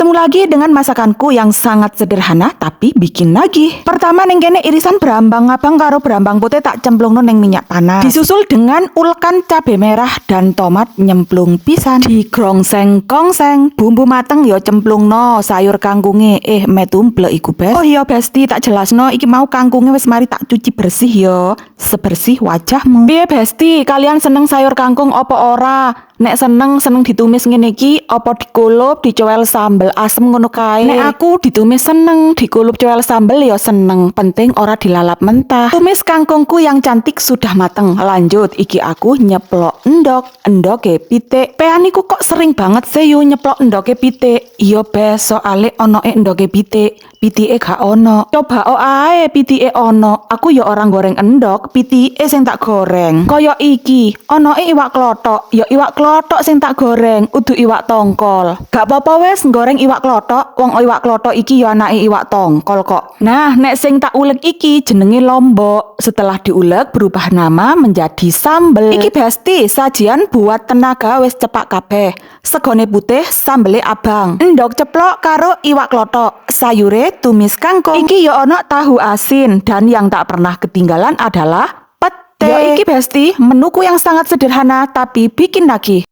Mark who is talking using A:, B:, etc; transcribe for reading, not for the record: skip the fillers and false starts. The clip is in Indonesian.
A: Ketemu lagi dengan masakanku yang sangat sederhana tapi bikin nagih. Pertama neng kene irisan berambang abang karo berambang putih tak cemplungno neng minyak panas. Disusul dengan ulekan cabai merah dan tomat nyemplung pisan. Digrongseng-kongseng, bumbu mateng yo cemplungno sayur kangkunge. Metumble iku bes. Oh iya besti tak jelasno iki mau kangkunge wis mari tak cuci bersih yo, sebersih wajahmu. Piye besti, kalian seneng sayur kangkung opo ora? Nek seneng ditumis ngene iki apa dikulup dicowel sambel asem ngono kae. Nek aku ditumis seneng, dikulup cowel sambel ya seneng, penting ora dilalap mentah. Tumis kangkungku yang cantik sudah mateng. Lanjut iki aku nyeplok endoke pitik. Peaniku kok sering banget sih yo nyeplok endoke pitik. Iya bes, soale onoke endoke pitik. Pitike gak ono. Coba ae pitike ono. Aku ya orang goreng endok, pitike sing tak goreng. Kaya iki, onoke iwak klothok. Ya iwak klothok sing tak goreng, udu iwak tongkol. Gak apa-apa wes goreng iwak klothok, wong iwak klothok iki ya anake iwak tongkol kok. Nah, nek sing tak ulek iki jenenge lombok. Setelah diulek berubah nama menjadi sambel. Iki besti sajian buat tenaga wes cepak kabeh. Segone putih, sambele abang. Endok ceplok karo iwak klothok. Sayure tumis kangkung. Iki ya ono tahu asin dan yang tak pernah ketinggalan adalah pete. Ya iki besti, menuku yang sangat sederhana tapi bikin nagih.